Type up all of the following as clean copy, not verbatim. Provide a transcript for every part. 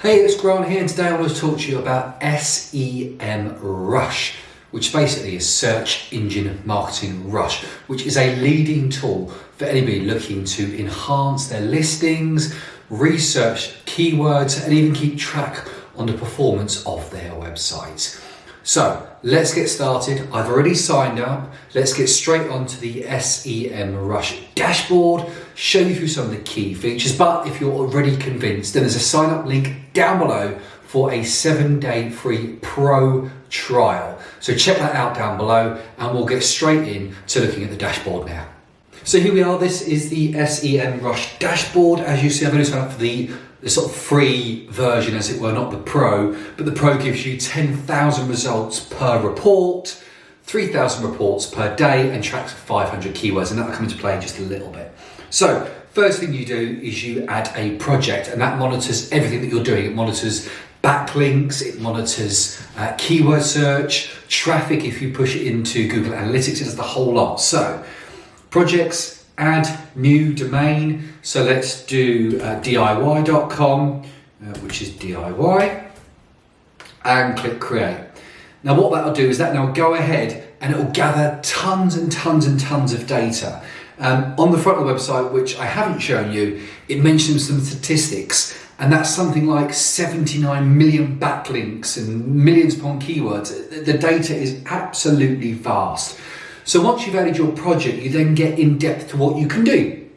Hey, it's Grant here, and today I want to talk to you about SEM Rush, which basically is Search Engine Marketing Rush, which is a leading tool for anybody looking to enhance their listings, research keywords, and even keep track on the performance of their websites. So let's get started. I've already signed up. Let's get straight onto the SEM Rush dashboard, show you through some of the key features. But if you're already convinced, then there's a sign up link down below for a 7-day free pro trial. So check that out down below and we'll get straight in to looking at the dashboard now. So here we are. This is the SEM Rush dashboard. As you see, I've only signed up for the sort of free version, as it were, not the pro, but the pro gives you 10,000 results per report, 3,000 reports per day, and tracks 500 keywords, and that'll come into play in just a little bit. So first thing you do is you add a project, and that monitors everything that you're doing. It monitors backlinks, it monitors keyword search, traffic if you push it into Google Analytics. It does the whole lot. So projects, add new domain. So let's do DIY.com, which is DIY, and click create. Now what that'll do is that now go ahead and it will gather tons and tons and tons of data. On the front of the website, which I haven't shown you, it mentions some statistics, and that's something like 79 million backlinks and millions upon keywords. The data is absolutely vast. So once you've added your project, you then get in depth to what you can do.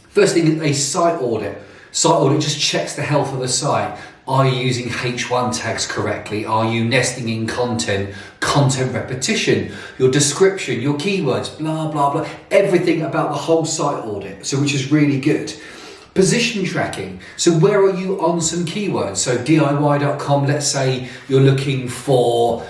First thing is a site audit. Site audit just checks the health of the site. Are you using H1 tags correctly? Are you nesting in content repetition, your description, your keywords, blah, blah, blah. Everything about the whole site audit, so which is really good. Position tracking. So where are you on some keywords? So DIY.com, let's say you're looking for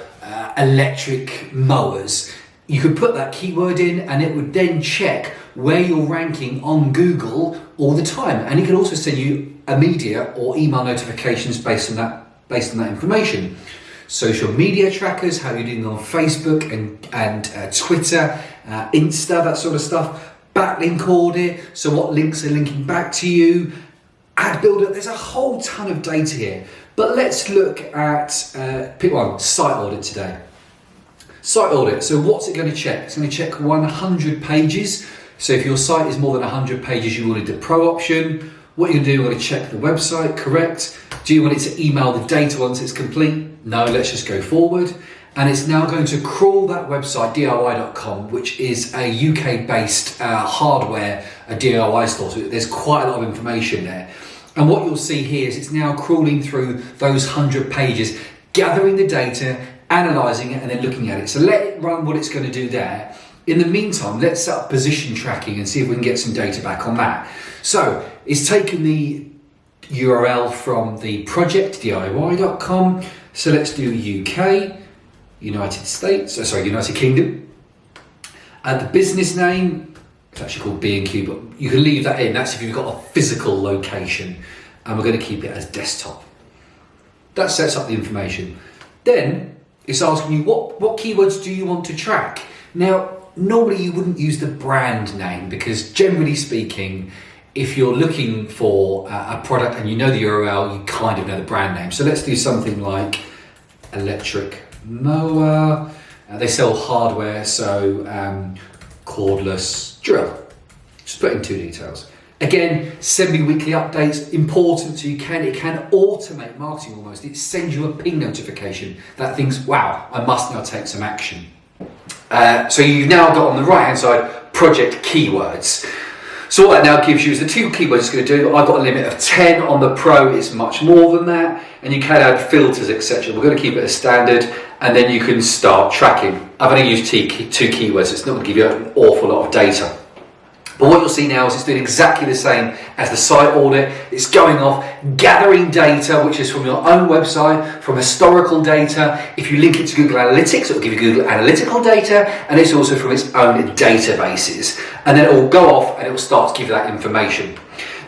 electric mowers. You could put that keyword in and it would then check where you're ranking on Google all the time. And it can also send you immediate or email notifications based on that information. Social media trackers, how you're doing on Facebook and Twitter, Insta, that sort of stuff. Backlink audit, so what links are linking back to you. Ad builder, there's a whole ton of data here. But let's look at, pick one, site audit today. Site audit, so what's it going to check? It's going to check 100 pages. So if your site is more than 100 pages, you will need the pro option. What you're going to do, you're going to check the website, correct? Do you want it to email the data once it's complete? No, let's just go forward. And it's now going to crawl that website, DIY.com, which is a UK-based hardware, a DIY store. So there's quite a lot of information there. And what you'll see here is it's now crawling through those 100 pages, gathering the data, analysing it, and then looking at it. So let it run what it's going to do there. In the meantime, let's set up position tracking and see if we can get some data back on that. So it's taken the URL from the project, DIY.com. So let's do UK, United Kingdom. The business name, it's actually called B&Q, but you can leave that in. That's if you've got a physical location. And we're going to keep it as desktop. That sets up the information. Then it's asking you what keywords do you want to track. Now, normally you wouldn't use the brand name because generally speaking, if you're looking for a product and you know the URL, you kind of know the brand name. So let's do something like electric mower. They sell hardware, so cordless drill. Just put in 2 details. Again, send me weekly updates, important so it can automate marketing almost. It sends you a ping notification that thinks, wow, I must now take some action. So you've now got on the right hand side, project keywords. So what that now gives you is the 2 keywords it's going to do. I've got a limit of 10 on the pro, it's much more than that. And you can add filters, etc. We're going to keep it as standard and then you can start tracking. I've only used 2 keywords, so it's not going to give you an awful lot of data. But what you'll see now is it's doing exactly the same as the site audit. It's going off, gathering data, which is from your own website, from historical data. If you link it to Google Analytics, it will give you Google Analytical data, and it's also from its own databases. And then it will go off and it will start to give you that information.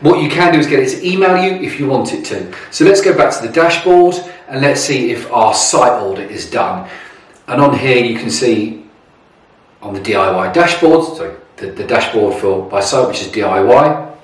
What you can do is get it to email you if you want it to. So let's go back to the dashboard and let's see if our site audit is done. And on here you can see on the DIY dashboard, so the dashboard by site, which is DIY,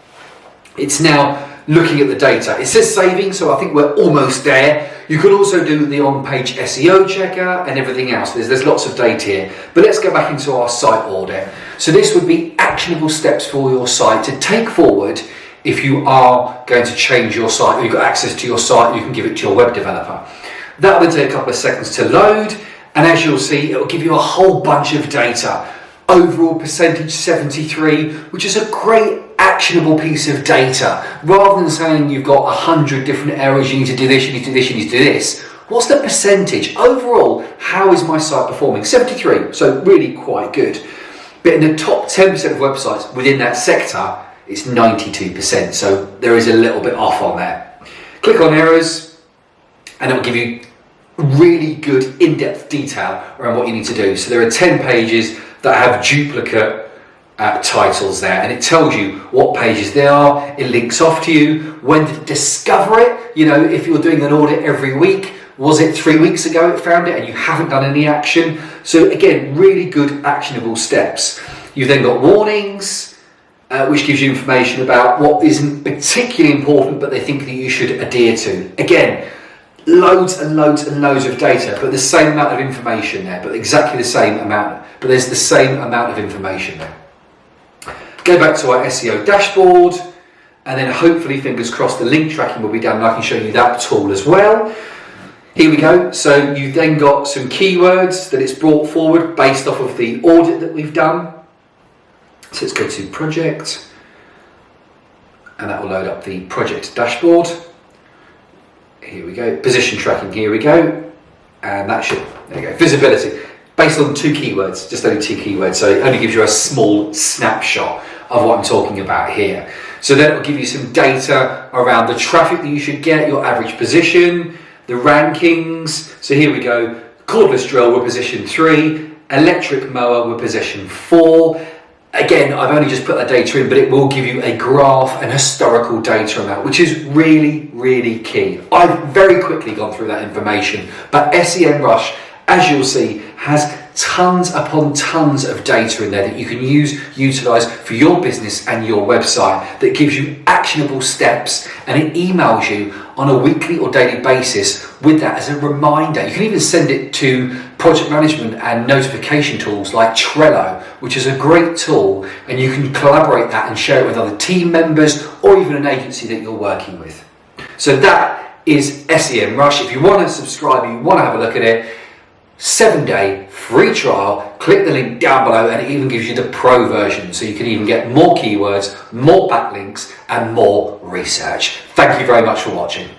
it's now looking at the data. It says saving, so I think we're almost there. You could also do the on-page SEO checker and everything else. There's lots of data here. But let's go back into our site audit. So this would be actionable steps for your site to take forward if you are going to change your site, or you've got access to your site, you can give it to your web developer. That will take a couple of seconds to load, and as you'll see, it will give you a whole bunch of data. Overall percentage 73, which is a great actionable piece of data. Rather than saying you've got 100 different errors, you need to do this, you need to do this, you need to do this. What's the percentage? Overall, how is my site performing? 73, so really quite good. But in the top 10% of websites within that sector, it's 92%, so there is a little bit off on there. Click on errors, and it will give you really good in-depth detail around what you need to do. So there are 10 pages that have duplicate titles there, and it tells you what pages they are. It links off to you. When did it discover it? You know, if you're doing an audit every week, was it 3 weeks ago it found it and you haven't done any action? So again, really good actionable steps. You've then got warnings, which gives you information about what isn't particularly important but they think that you should adhere to. Again, loads and loads and loads of data, but the same amount of information there, but exactly the same amount, but there's the same amount of information there. Go back to our SEO dashboard, and then hopefully, fingers crossed, the link tracking will be done, and I can show you that tool as well. Here we go. So you've then got some keywords that it's brought forward based off of the audit that we've done. So let's go to project, and that will load up the project dashboard. Here we go, position tracking, here we go, and that should, there you go, visibility, based on 2 keywords, just only 2 keywords, so it only gives you a small snapshot of what I'm talking about here. So then it will give you some data around the traffic that you should get, your average position, the rankings. So here we go, cordless drill, we're position 3, electric mower, we're position 4. Again, I've only just put that data in, but it will give you a graph and historical data on that, which is really, really key. I've very quickly gone through that information, but SEM Rush, as you'll see, has tons upon tons of data in there that you can utilize for your business and your website, that gives you actionable steps, and it emails you on a weekly or daily basis with that as a reminder. You can even send it to project management and notification tools like Trello, which is a great tool, and you can collaborate that and share it with other team members or even an agency that you're working with. So that is SEM Rush. If you want to subscribe, you want to have a look at it, 7-day free trial, click the link down below, and it even gives you the pro version, so you can even get more keywords, more backlinks, and more research. Thank you very much for watching.